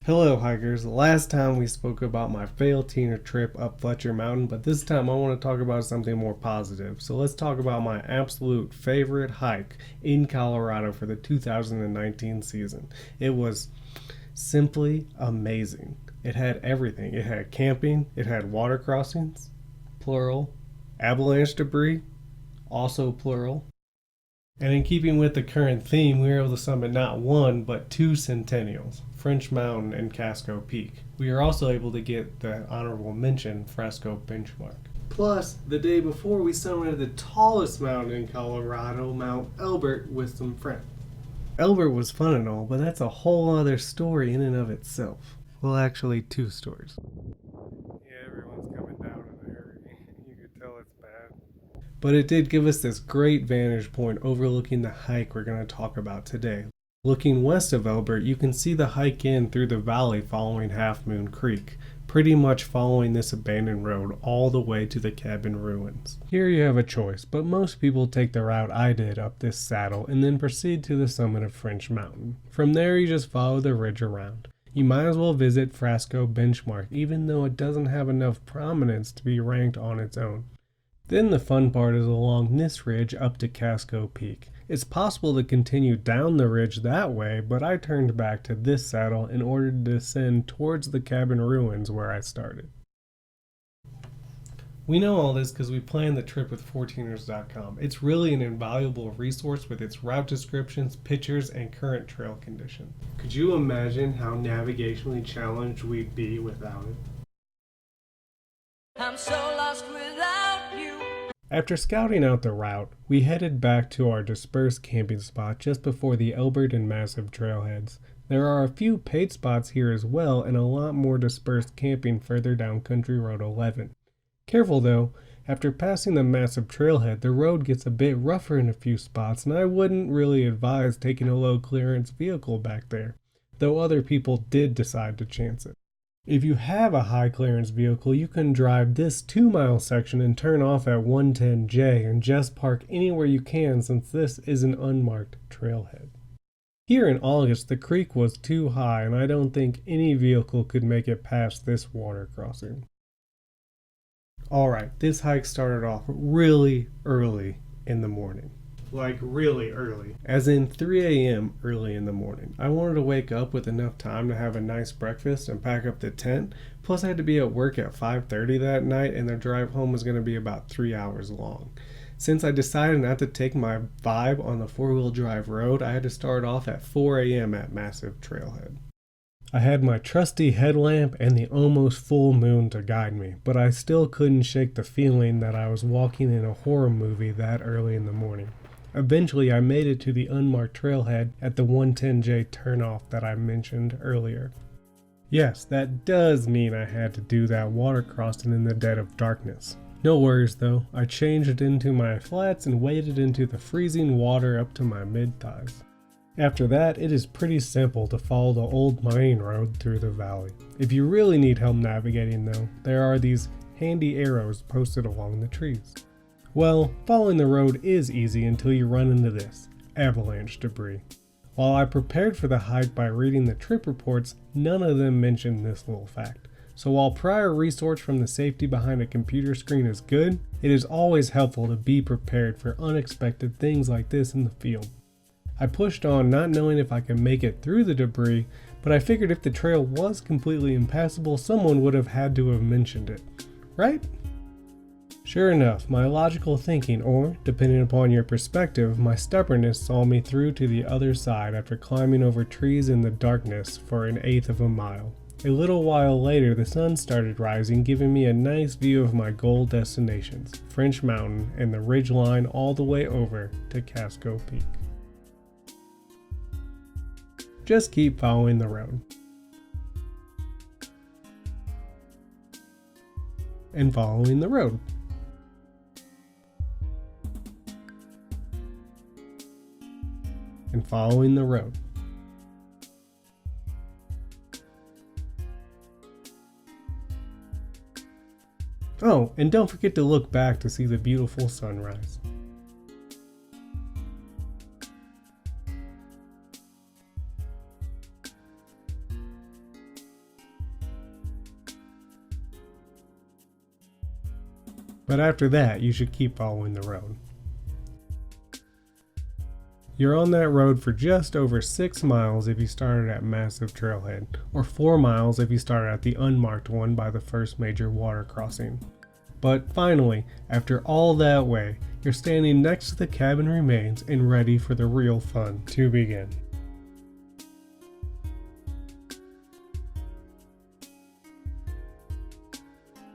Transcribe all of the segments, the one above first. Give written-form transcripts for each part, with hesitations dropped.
Hello hikers, last time we spoke about my failed teener trip up Fletcher Mountain, but this time I want to talk about something more positive. So let's talk about my absolute favorite hike in Colorado for the 2019 season. It was simply amazing. It had everything. It had camping, it had water crossings, plural, avalanche debris, also plural. And in keeping with the current theme, we were able to summit not one, but two Centennials, French Mountain and Casco Peak. We were also able to get the honorable mention Fresco benchmark. Plus, the day before, we summited the tallest mountain in Colorado, Mount Elbert, with some friends. Elbert was fun and all, but that's a whole other story in and of itself. Well, actually, two stories. Yeah, everyone's coming down in a hurry. You could tell it's bad. But it did give us this great vantage point overlooking the hike we're going to talk about today. Looking west of Elbert, you can see the hike in through the valley following Halfmoon Creek, pretty much following this abandoned road all the way to the cabin ruins. Here you have a choice, but most people take the route I did up this saddle and then proceed to the summit of French Mountain. From there you just follow the ridge around. You might as well visit Fresco benchmark, even though it doesn't have enough prominence to be ranked on its own. Then the fun part is along this ridge up to Casco Peak. It's possible to continue down the ridge that way, but I turned back to this saddle in order to descend towards the cabin ruins where I started. We know all this because we planned the trip with 14ers.com. It's really an invaluable resource with its route descriptions, pictures, and current trail conditions. Could you imagine how navigationally challenged we'd be without it? I'm so lost without you. After scouting out the route, we headed back to our dispersed camping spot just before the Elbert and Massive trailheads. There are a few paid spots here as well and a lot more dispersed camping further down Country Road 11. Careful though, after passing the Massive trailhead, the road gets a bit rougher in a few spots and I wouldn't really advise taking a low clearance vehicle back there, though other people did decide to chance it. If you have a high clearance vehicle, you can drive this 2-mile section and turn off at 110J and just park anywhere you can since this is an unmarked trailhead. Here in August, the creek was too high and I don't think any vehicle could make it past this water crossing. Alright, this hike started off really early in the morning. Like really early, as in 3 a.m. early in the morning. I wanted to wake up with enough time to have a nice breakfast and pack up the tent, plus I had to be at work at 5:30 that night and the drive home was going to be about 3 hours long. Since I decided not to take my vibe on the 4-wheel drive road, I had to start off at 4 a.m. at Massive Trailhead. I had my trusty headlamp and the almost full moon to guide me, but I still couldn't shake the feeling that I was walking in a horror movie that early in the morning. Eventually, I made it to the unmarked trailhead at the 110J turnoff that I mentioned earlier. Yes, that does mean I had to do that water crossing in the dead of darkness. No worries though, I changed into my flats and waded into the freezing water up to my mid-thighs. After that, it is pretty simple to follow the old mining road through the valley. If you really need help navigating though, there are these handy arrows posted along the trees. Well, following the road is easy until you run into this, avalanche debris. While I prepared for the hike by reading the trip reports, none of them mentioned this little fact. So while prior research from the safety behind a computer screen is good, it is always helpful to be prepared for unexpected things like this in the field. I pushed on not knowing if I could make it through the debris, but I figured if the trail was completely impassable, someone would have had to have mentioned it, right? Sure enough, my logical thinking, or, depending upon your perspective, my stubbornness saw me through to the other side after climbing over trees in the darkness for 1/8 of a mile. A little while later, the sun started rising, giving me a nice view of my goal destinations, French Mountain and the ridge line all the way over to Casco Peak. Just keep following the road. And following the road. And following the road. Oh, and don't forget to look back to see the beautiful sunrise. but after that you should keep following the road. You're on that road for just over 6 miles if you started at Massive Trailhead, or 4 miles if you started at the unmarked one by the first major water crossing. But finally, after all that way, you're standing next to the cabin remains and ready for the real fun to begin.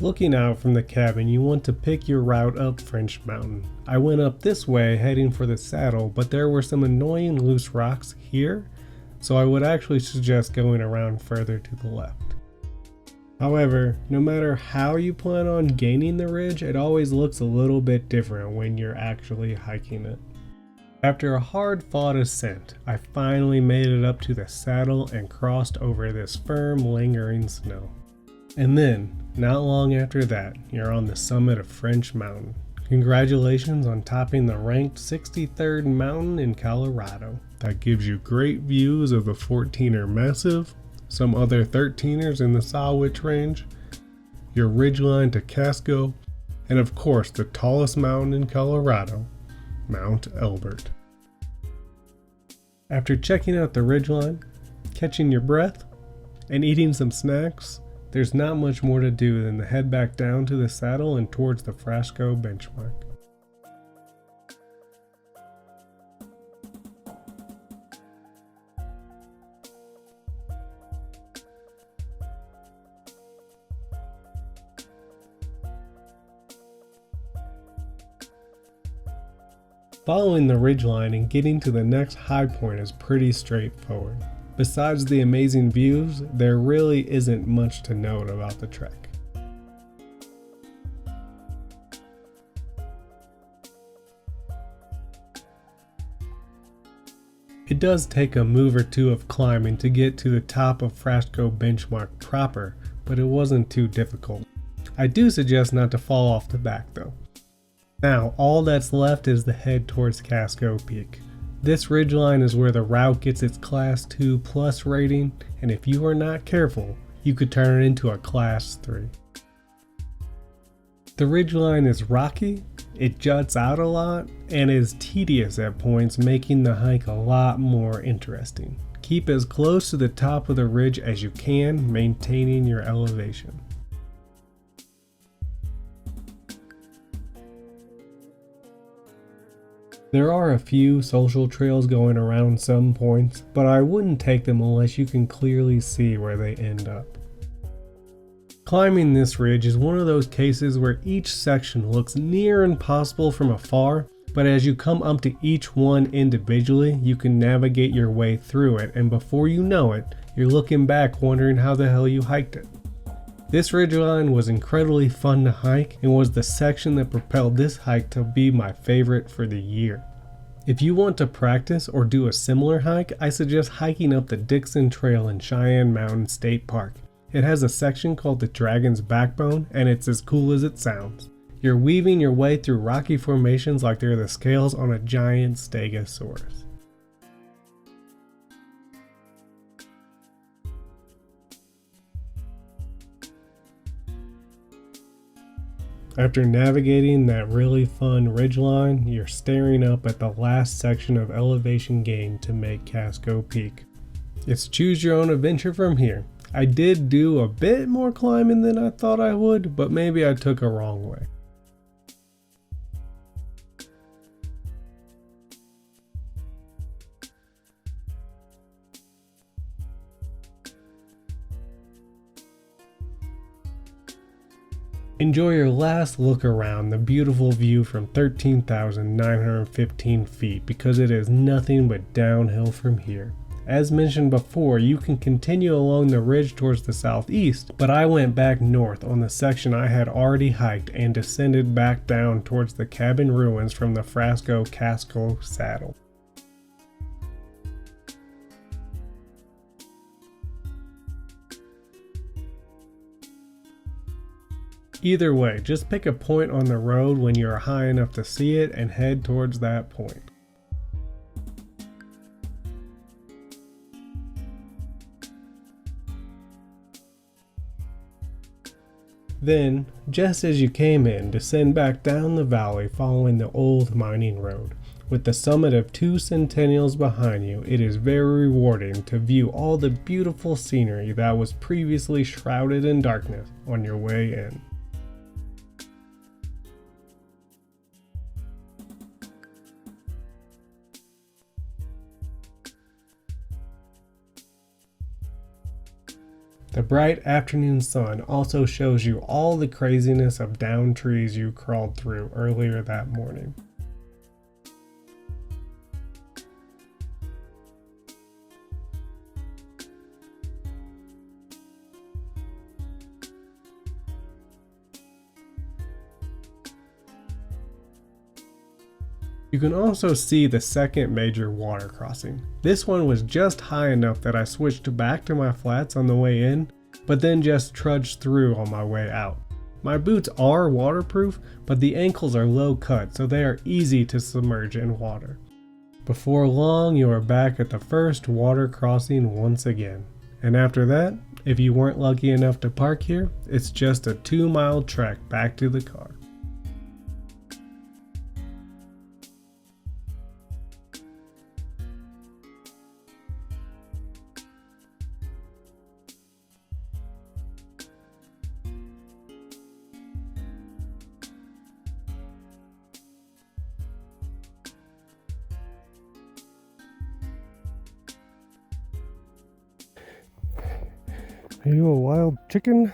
Looking out from the cabin, you want to pick your route up French Mountain. I went up this way heading for the saddle, but there were some annoying loose rocks here, so I would actually suggest going around further to the left. However, no matter how you plan on gaining the ridge, it always looks a little bit different when you're actually hiking it. After a hard-fought ascent, I finally made it up to the saddle and crossed over this firm, lingering snow. And then, not long after that, you're on the summit of French Mountain. Congratulations on topping the ranked 63rd mountain in Colorado. That gives you great views of the 14er Massive, some other 13ers in the Sawwich Range, your ridgeline to Casco, and of course the tallest mountain in Colorado, Mount Elbert. After checking out the ridgeline, catching your breath, and eating some snacks, there's not much more to do than to head back down to the saddle and towards the Frasco benchmark. Following the ridgeline and getting to the next high point is pretty straightforward. Besides the amazing views, there really isn't much to note about the trek. It does take a move or two of climbing to get to the top of Frasco benchmark proper, but it wasn't too difficult. I do suggest not to fall off the back though. Now, all that's left is the head towards Casco Peak. This ridgeline is where the route gets its Class 2 Plus rating, and if you are not careful, you could turn it into a Class 3. The ridgeline is rocky, it juts out a lot, and is tedious at points, making the hike a lot more interesting. Keep as close to the top of the ridge as you can, maintaining your elevation. There are a few social trails going around some points, but I wouldn't take them unless you can clearly see where they end up. Climbing this ridge is one of those cases where each section looks near impossible from afar, but as you come up to each one individually, you can navigate your way through it, and before you know it, you're looking back wondering how the hell you hiked it. This ridgeline was incredibly fun to hike and was the section that propelled this hike to be my favorite for the year. If you want to practice or do a similar hike, I suggest hiking up the Dixon Trail in Cheyenne Mountain State Park. It has a section called the Dragon's Backbone, and it's as cool as it sounds. You're weaving your way through rocky formations like they're the scales on a giant stegosaurus. After navigating that really fun ridgeline, you're staring up at the last section of elevation gain to make Casco Peak. It's choose your own adventure from here. I did do a bit more climbing than I thought I would, but maybe I took a wrong way. Enjoy your last look around the beautiful view from 13,915 feet because it is nothing but downhill from here. As mentioned before, you can continue along the ridge towards the southeast, but I went back north on the section I had already hiked and descended back down towards the cabin ruins from the Frasco Casco saddle. Either way, just pick a point on the road when you are high enough to see it and head towards that point. Then, just as you came in, descend back down the valley following the old mining road. With the summit of 2 Centennials behind you, it is very rewarding to view all the beautiful scenery that was previously shrouded in darkness on your way in. The bright afternoon sun also shows you all the craziness of downed trees you crawled through earlier that morning. You can also see the second major water crossing. This one was just high enough that I switched back to my flats on the way in, but then just trudged through on my way out. My boots are waterproof, but the ankles are low cut, so they are easy to submerge in water. Before long, you are back at the first water crossing once again. And after that, if you weren't lucky enough to park here, it's just a 2-mile trek back to the car. Are you a wild chicken?